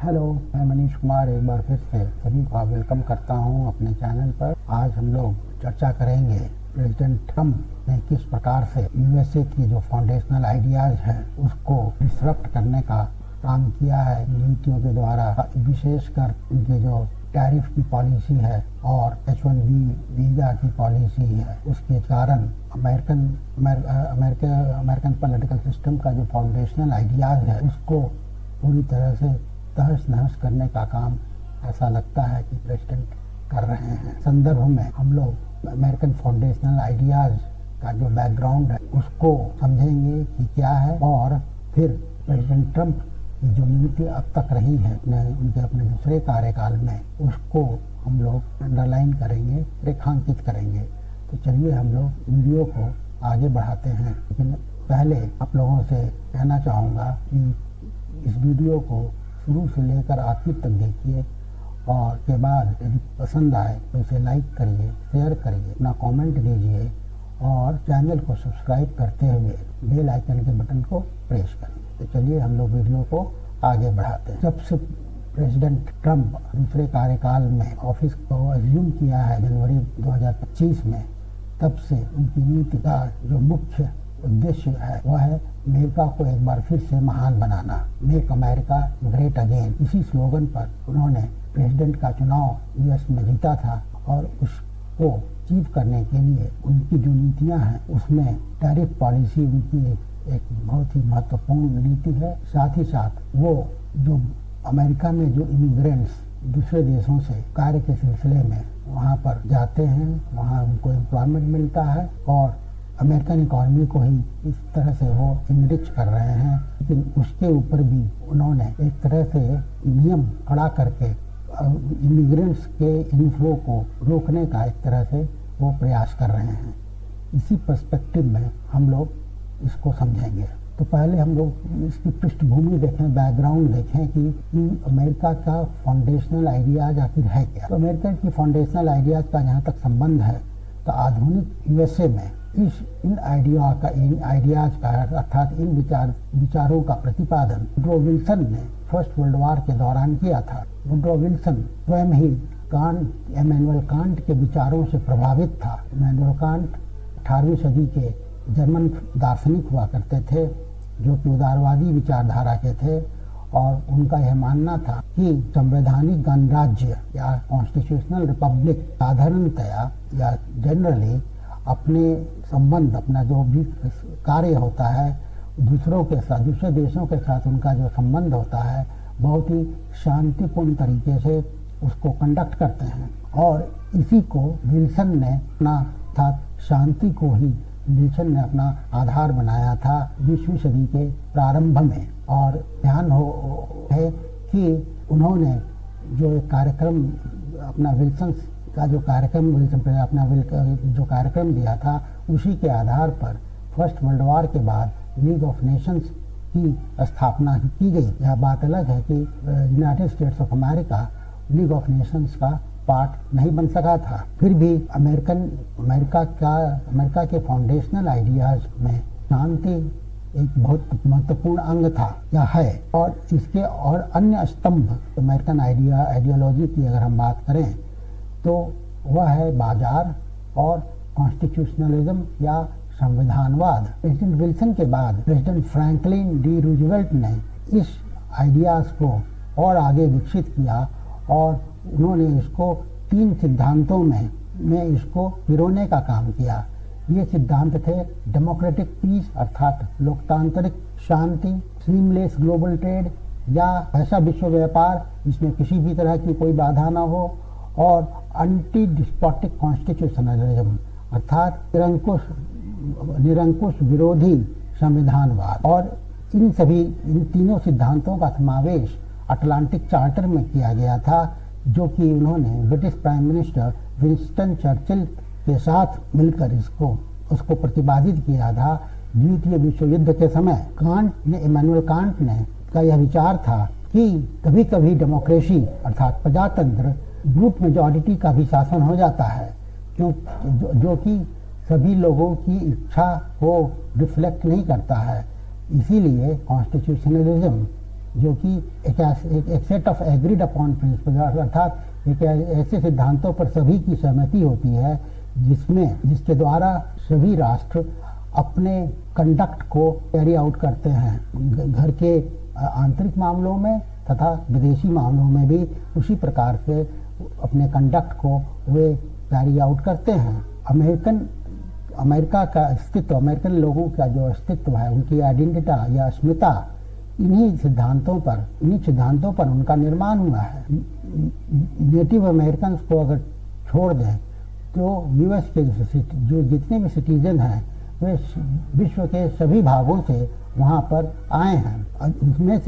Hello, मैं मनीष कुमार एक बार फिर से सभी को वेलकम करता हूं अपने चैनल पर। आज हम लोग चर्चा करेंगे प्रेसिडेंट ट्रम्प ने किस प्रकार से यूएसए की जो फाउंडेशनल आइडियाज है उसको डिसरप्ट करने का काम किया है नीतियों के द्वारा, विशेषकर उनके जो टैरिफ की पॉलिसी है और H-1B वीजा की पॉलिसी है, उसके कारण अमेरिकन पॉलिटिकल सिस्टम का जो फाउंडेशनल आइडियाज है उसको पूरी तरह से तहस नहस करने का काम ऐसा लगता है कि प्रेसिडेंट कर रहे हैं। संदर्भ में हम लोग अमेरिकन फाउंडेशनल आइडियाज का जो बैकग्राउंड है उसको समझेंगे कि क्या है, और फिर प्रेसिडेंट ट्रम्प की जो नीति अब तक रही है उनके अपने दूसरे कार्यकाल में उसको हम लोग अंडरलाइन करेंगे, रेखांकित करेंगे। तो चलिए हम लोग वीडियो को आगे बढ़ाते हैं, लेकिन पहले आप लोगों से कहना चाहूँगा कि इस वीडियो को शुरू से लेकर आखिर तक देखिए, और के बाद यदि पसंद आए तो इसे लाइक करिए, शेयर करिए, अपना कमेंट दीजिए और चैनल को सब्सक्राइब करते हुए बेल आइकन के बटन को प्रेस करिए। तो चलिए हम लोग वीडियो को आगे बढ़ाते हैं। जब से प्रेसिडेंट ट्रम्प दूसरे कार्यकाल में ऑफिस को अज्यूम किया है जनवरी 2025 में, तब से उनकी नीति का जो मुख्य उद्देश्य है वह है अमेरिका को एक बार फिर से महान बनाना, मेक अमेरिका ग्रेट अगेन। इसी स्लोगन पर उन्होंने प्रेसिडेंट का चुनाव यूएस में जीता था, और उसको अचीव करने के लिए उनकी जो नीतियां हैं उसमें टैरिफ पॉलिसी उनकी एक बहुत ही महत्वपूर्ण नीति है। साथ ही साथ वो जो अमेरिका में जो इमिग्रेंट्स दूसरे देशों से कार्य के सिलसिले में वहाँ पर जाते हैं, वहाँ उनको एम्प्लॉयमेंट मिलता है और अमेरिकन इकॉनमी को ही इस तरह से वो इनरिच कर रहे हैं। लेकिन उसके ऊपर भी उन्होंने एक तरह से नियम खड़ा करके इमिग्रेंट्स के इनफ्लो को रोकने का एक तरह से वो प्रयास कर रहे हैं। इसी पर्सपेक्टिव में हम लोग इसको समझेंगे। तो पहले हम लोग इसकी पृष्ठभूमि देखें, बैकग्राउंड देखें कि अमेरिका का फाउंडेशनल आइडियाज आखिर है क्या। तो अमेरिका की फाउंडेशनल आइडियाज का जहाँ तक संबंध है तो आधुनिक यूएसए में इन आइडियाज का अर्थात इन विचारों का प्रतिपादन वुड्रो विल्सन ने फर्स्ट वर्ल्ड वॉर के दौरान किया था। वुड्रो विल्सन स्वयं ही इमैनुअल कांट के विचारों से प्रभावित था। इमैनुअल कांट 18वीं सदी के जर्मन दार्शनिक हुआ करते थे जो कि उदारवादी विचारधारा के थे, और उनका यह मानना था कि संवैधानिक गणराज्य या कॉन्स्टिट्यूशनल रिपब्लिक साधारणतया या जनरली अपने संबंध, अपना जो भी कार्य होता है दूसरों के साथ, दूसरे देशों के साथ उनका जो संबंध होता है बहुत ही शांतिपूर्ण तरीके से उसको कंडक्ट करते हैं। और इसी को विल्सन ने अपना था शांति को ही विल्सन ने अपना आधार बनाया था 20वीं सदी के प्रारंभ में। और ध्यान है कि उन्होंने जो एक कार्यक्रम अपना विल्सन का जो कार्यक्रम जो कार्यक्रम दिया था उसी के आधार पर फर्स्ट वर्ल्ड वॉर के बाद लीग ऑफ नेशंस की स्थापना की गई। यह बात अलग है कि United states of America league of Nations का पार्ट नहीं बन सका था। फिर भी अमेरिका के फाउंडेशनल आइडियाज में शांति एक बहुत महत्वपूर्ण अंग था या है। और इसके और अन्य स्तंभ अमेरिकन आइडियोलॉजी की अगर हम बात करें तो वह है बाजार और कॉन्स्टिट्यूशनलिज्म या संविधानवाद। प्रेसिडेंट विल्सन के बाद प्रेसिडेंट फ्रैंकलिन डी रूजवेल्ट ने इस आइडियाज को और आगे विकसित किया, और उन्होंने इसको 3 सिद्धांतों में इसको पिरोने का काम किया। ये सिद्धांत थे डेमोक्रेटिक पीस अर्थात लोकतांत्रिक शांति, सीमलेस ग्लोबल ट्रेड या ऐसा विश्व व्यापार जिसमें किसी भी तरह की कोई बाधा ना हो, और एंटी डिस्पोटिक कॉन्स्टिट्यूशनलिज्म अर्थात निरंकुश विरोधी संविधानवाद। और इन तीनों सिद्धांतों का समावेश अटलांटिक चार्टर में किया गया था, जो कि उन्होंने British prime minister Winston Churchill के साथ मिलकर उसको प्रतिपादित किया था। द्वितीय विश्व युद्ध के समय इमैनुअल कांट ने का यह विचार था कि कभी कभी डेमोक्रेसी अर्थात प्रजातंत्र ग्रुप मेजॉरिटी का भी शासन हो जाता है, जो कि सभी लोगों की इच्छा को रिफ्लेक्ट नहीं करता है। इसीलिए कॉन्स्टिट्यूशनलिज्म जो कि एक set of agreed upon principle, अर्थात एक ऐसे सिद्धांतों पर सभी की सहमति होती है जिसके द्वारा सभी राष्ट्र अपने कंडक्ट को कैरी आउट करते हैं, घर के आंतरिक मामलों में तथा विदेशी मामलों में भी उसी प्रकार से अपने कंडक्ट को वे कैरी आउट करते हैं। अमेरिका का अस्तित्व, अमेरिकन लोगों का जो अस्तित्व है, उनकी आइडेंटिटी या अस्मिता इन्हीं सिद्धांतों पर उनका निर्माण हुआ है। नेटिव अमेरिकन को अगर छोड़ दें तो यूएस के जो जितने भी सिटीजन हैं वे विश्व के सभी भागों से वहाँ पर आए हैं। इनमें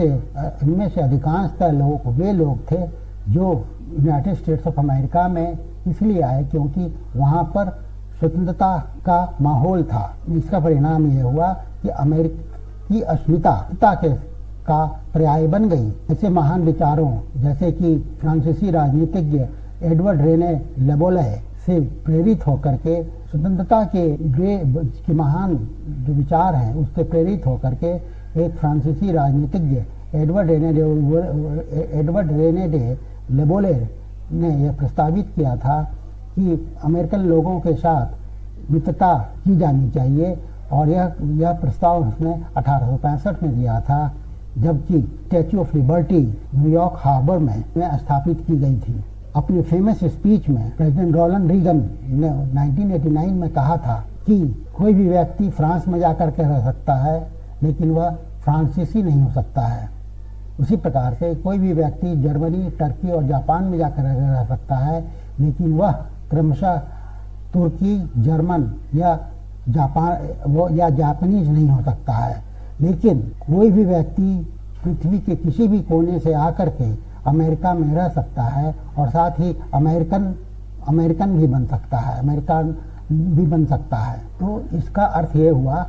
से अधिकांशतः लोग वे लोग थे जो यूनाइटेड स्टेट्स ऑफ अमेरिका में इसलिए आए क्योंकि वहाँ पर स्वतंत्रता का माहौल था। इसका परिणाम यह हुआ कि अमेरिका की अस्मिता का पर्याय बन गई। ऐसे महान विचारों जैसे कि फ्रांसीसी राजनीतिज्ञ एडवर्ड रेने लेबोले से प्रेरित होकर के स्वतंत्रता के महान जो विचार हैं उससे प्रेरित होकर के एक फ्रांसीसी राजनीतिज्ञ एडवर्ड रेने डे लेबोले ने यह प्रस्तावित किया था कि अमेरिकन लोगों के साथ मित्रता की जानी चाहिए, और यह प्रस्ताव उसने 1865 में दिया था, जबकि Statue of Liberty New York harbour में स्थापित की गई थी। अपनी फेमस स्पीच में प्रेसिडेंट रोनाल्ड रीगन ने 1989 में कहा था कि कोई भी व्यक्ति फ्रांस में जाकर के रह सकता है लेकिन वह फ्रांसीसी नहीं हो सकता है। उसी प्रकार से कोई भी व्यक्ति जर्मनी, टर्की और जापान में जाकर रह सकता है लेकिन वह क्रमशः तुर्की, जर्मन या जापानीज नहीं हो सकता है। लेकिन कोई भी व्यक्ति पृथ्वी के किसी भी कोने से आकर के अमेरिका में रह सकता है और साथ ही अमेरिकन भी बन सकता है। तो इसका अर्थ ये हुआ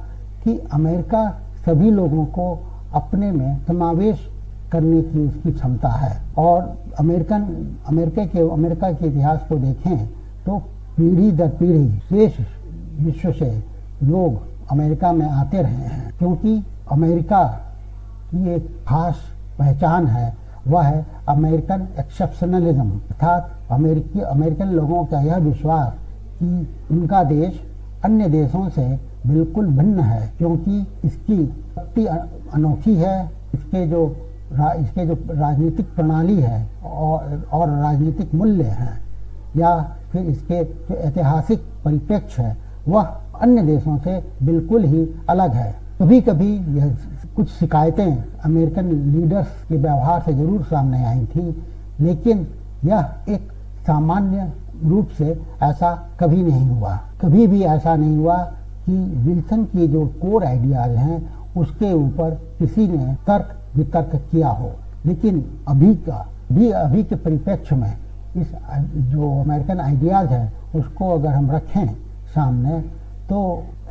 कि अमेरिका सभी लोगों को अपने में समावेश करने की उसकी क्षमता है। और अमेरिका के इतिहास को देखें तो पीढ़ी दर पीढ़ी शेष विश्व से लोग अमेरिका में आते रहे हैं, क्योंकि अमेरिका की एक खास पहचान है, वह है अमेरिकन एक्सेप्शनलिज्म, अर्थात अमेरिकन लोगों का यह विश्वास कि उनका देश अन्य देशों से बिल्कुल भिन्न है, क्योंकि इसकी शक्ति अनोखी है, इसके जो राजनीतिक प्रणाली है और राजनीतिक मूल्य हैं, या फिर इसके जो ऐतिहासिक परिप्रेक्ष्य है वह अन्य देशों से बिल्कुल ही अलग है। कभी कभी यह कुछ शिकायतें अमेरिकन लीडर्स के व्यवहार से जरूर सामने आई थी, लेकिन यह एक सामान्य रूप से ऐसा कभी नहीं हुआ। कभी भी ऐसा नहीं हुआ कि विल्सन की जो कोर आइडियाज हैं उसके ऊपर किसी ने तर्क वितर्क किया हो। लेकिन अभी के परिप्रेक्ष्य में इस जो अमेरिकन आइडियाज है उसको अगर हम रखें सामने तो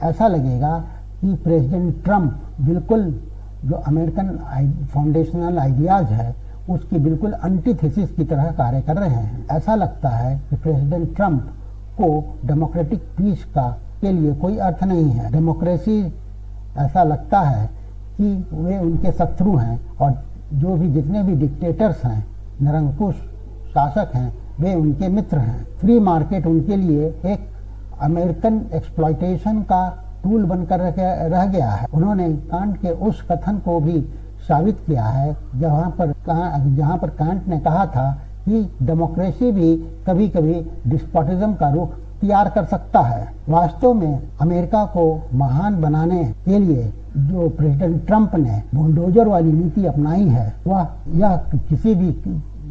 ऐसा लगेगा कि प्रेसिडेंट ट्रंप बिल्कुल जो अमेरिकन फाउंडेशनल आइडियाज है उसकी बिल्कुल एंटीथेसिस की तरह कार्य कर रहे हैं। ऐसा लगता है कि प्रेसिडेंट ट्रंप को डेमोक्रेटिक पीस के लिए कोई अर्थ नहीं है। डेमोक्रेसी, ऐसा लगता है कि वे उनके शत्रु हैं और जो भी जितने भी डिक्टेटर्स हैं, निरंकुश शासक हैं, वे उनके मित्र हैं। फ्री मार्केट उनके लिए एक अमेरिकन एक्सप्लॉयटेशन का टूल बनकर रह गया है। उन्होंने कांट के उस कथन को भी साबित किया है जहाँ पर कांट ने कहा था कि डेमोक्रेसी भी कभी कभी डिस्पोटिज्म का रूप तैयार कर सकता है। वास्तव में अमेरिका को महान बनाने के लिए जो प्रेसिडेंट ट्रंप ने बुलडोजर वाली नीति अपनाई है यह किसी भी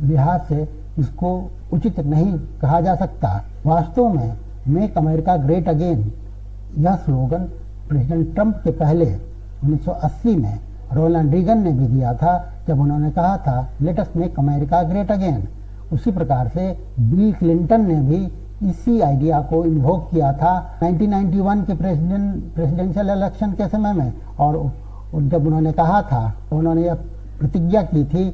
लिहाज से इसको उचित नहीं कहा जा सकता। वास्तव में मेक अमेरिका ग्रेट अगेन यह स्लोगन प्रेसिडेंट ट्रंप के पहले 1980 में रोनाल्ड रीगन ने भी दिया था, जब उन्होंने कहा था let us make America great again. उसी प्रकार से बिल क्लिंटन ने भी इसी आइडिया को इन्वोक किया था 1991 के प्रेसिडेंशियल इलेक्शन के समय में, और जब उन्होंने कहा था तो उन्होंने यह प्रतिज्ञा की थी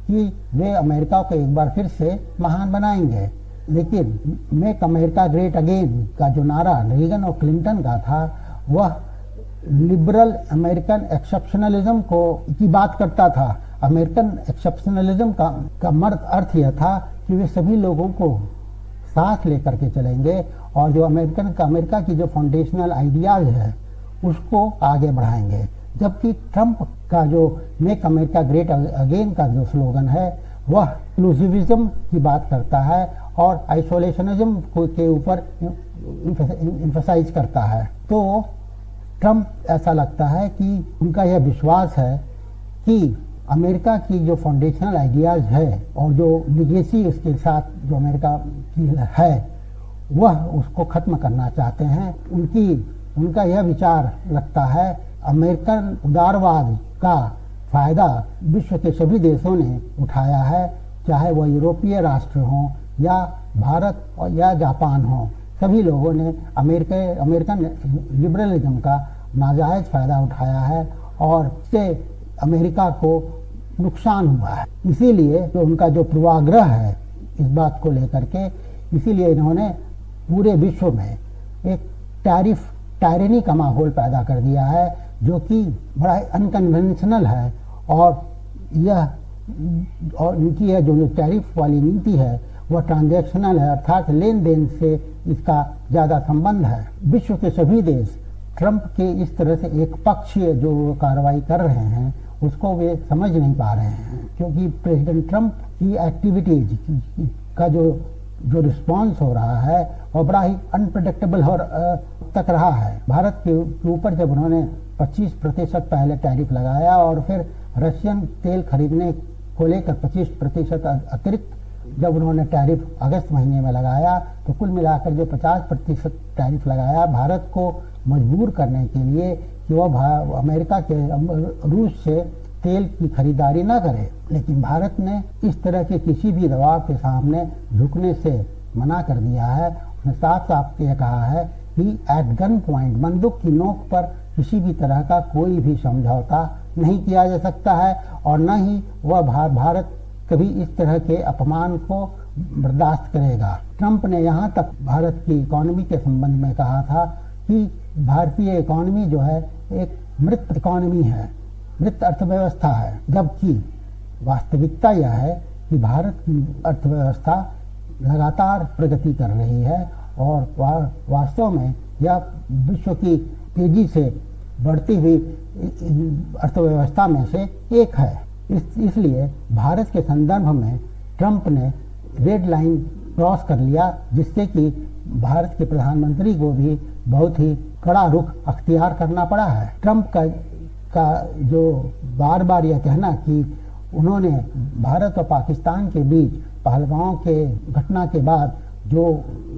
कि वे अमेरिका को एक बार फिर से महान बनाएंगे। लेकिन मेक अमेरिका ग्रेट अगेन का जो नारा रीगन और क्लिंटन का था वह लिबरल अमेरिकन एक्सेप्शनलिज्म की बात करता था। अमेरिकन एक्सेप्शनलिज्म का मर्द अर्थ यह था कि वे सभी लोगों को साथ लेकर के चलेंगे और जो अमेरिका की जो फाउंडेशनल आइडियाज है उसको आगे बढ़ाएंगे। जबकि ट्रंप का जो मेक अमेरिका ग्रेट अगेन का जो स्लोगन है वह इंक्लूसिविज्म की बात करता है और आइसोलेशनिज्म के ऊपर एम्फसाइज करता है। तो ट्रंप ऐसा लगता है कि उनका यह विश्वास है कि अमेरिका की जो फाउंडेशनल आइडियाज है और जो लिगेसी उसके साथ जो अमेरिका की है वह उसको खत्म करना चाहते हैं। उनका यह विचार लगता है अमेरिकन उदारवाद का फायदा विश्व के सभी देशों ने उठाया है, चाहे वह यूरोपीय राष्ट्र हों या भारत और या जापान हो। सभी लोगों ने अमेरिकन लिबरलिज्म का नाजायज फायदा उठाया है और इससे अमेरिका को नुकसान हुआ है। इसीलिए जो उनका जो पूर्वाग्रह है इस बात को लेकर के, इसीलिए इन्होंने पूरे विश्व में एक टायरेनी का माहौल पैदा कर दिया है जो कि बड़ा अनकन्वेंशनल है और इनकी यह जो टैरिफ वाली नीति है वह ट्रांजैक्शनल है, अर्थात लेन देन से इसका ज़्यादा संबंध है। विश्व के सभी देश ट्रंप के इस तरह से एक पक्षीय जो कार्रवाई कर रहे हैं उसको वे समझ नहीं पा रहे हैं, क्योंकि प्रेसिडेंट ट्रंप की एक्टिविटीज का जो रिस्पांस हो रहा है और बड़ा ही अनप्रेडिक्टेबल और तक रहा है। भारत के ऊपर जब उन्होंने 25% पहले टैरिफ लगाया और फिर रशियन तेल खरीदने को लेकर 25% अतिरिक्त जब उन्होंने टैरिफ अगस्त महीने में लगाया, तो कुल मिलाकर जो 50% टैरिफ लगाया भारत को मजबूर करने के लिए कि वह अमेरिका के रूस से तेल की खरीदारी न करे। लेकिन भारत ने इस तरह के किसी भी दबाव के सामने झुकने से मना कर दिया है। उसने साफ साफ ये कहा है कि एट गन पॉइंट, बंदूक की नोक पर किसी भी तरह का कोई भी समझौता नहीं किया जा सकता है और न ही वह भारत कभी इस तरह के अपमान को बर्दाश्त करेगा। ट्रंप ने यहाँ तक भारत की इकोनॉमी के संबंध में कहा था कि भारतीय इकोनॉमी जो है एक मृत इकोनॉमी है, मृत अर्थव्यवस्था है, जबकि वास्तविकता यह है कि भारत की अर्थव्यवस्था लगातार प्रगति कर रही है और वास्तव में यह विश्व की तेजी से बढ़ती हुई अर्थव्यवस्था में से एक है। इसलिए भारत के संदर्भ में ट्रंप ने रेड लाइन क्रॉस कर लिया, जिससे कि भारत के प्रधानमंत्री को भी बहुत ही कड़ा रुख अख्तियार करना पड़ा है। ट्रंप का जो बार बार यह कहना कि उन्होंने भारत और पाकिस्तान के बीच पहलगांव के घटना के बाद जो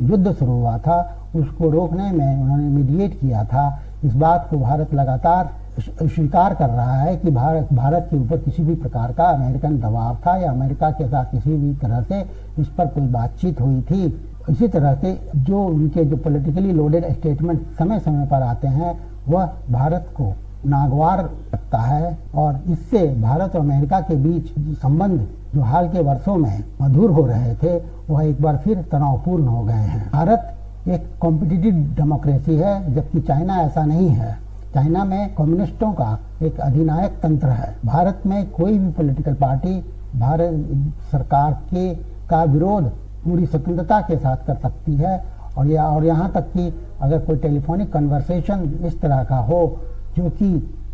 युद्ध शुरू हुआ था उसको रोकने में उन्होंने मीडिएट किया था, इस बात को भारत लगातार स्वीकार कर रहा है कि भारत के ऊपर किसी भी प्रकार का अमेरिकन दबाव था या अमेरिका के साथ किसी भी तरह से इस पर कोई बातचीत हुई थी। इसी तरह से जो उनके जो पॉलिटिकली लोडेड स्टेटमेंट समय समय पर आते हैं वह भारत को नागवार लगता है और इससे भारत और अमेरिका के बीच संबंध जो हाल के वर्षों में मधुर हो रहे थे वह एक बार फिर तनावपूर्ण हो गए हैं। भारत एक कॉम्पिटिटिव डेमोक्रेसी है, जबकि चाइना ऐसा नहीं है। चाइना में कम्युनिस्टों का एक अधिनायक तंत्र है। भारत में कोई भी पॉलिटिकल पार्टी भारत सरकार का विरोध पूरी स्वतंत्रता के साथ कर सकती है और यहाँ तक कि अगर कोई टेलीफोनिक कन्वर्सेशन इस तरह का हो जो कि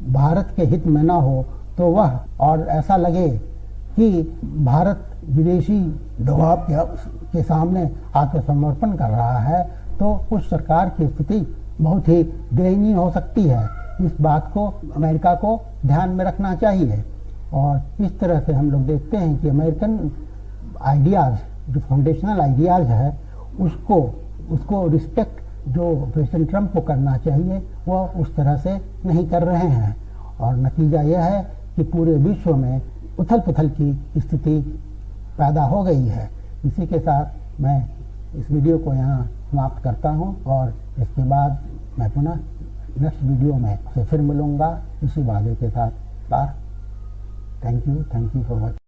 भारत के हित में न हो तो वह और ऐसा लगे कि भारत विदेशी दबाव के सामने आत्मसमर्पण कर रहा है तो उस सरकार की स्थिति बहुत ही दयनीय हो सकती है। इस बात को अमेरिका को ध्यान में रखना चाहिए और इस तरह से हम लोग देखते हैं कि अमेरिकन आइडियाज़ जो फाउंडेशनल आइडियाज़ है उसको रिस्पेक्ट जो प्रेसिडेंट ट्रंप को करना चाहिए वह उस तरह से नहीं कर रहे हैं और नतीजा यह है कि पूरे विश्व में उथल पुथल की स्थिति पैदा हो गई है। इसी के साथ मैं इस वीडियो को यहाँ समाप्त करता हूँ और इसके बाद मैं पुनः नेक्स्ट वीडियो में फिर मिलूँगा इसी वादे के साथ। Thank you for watching.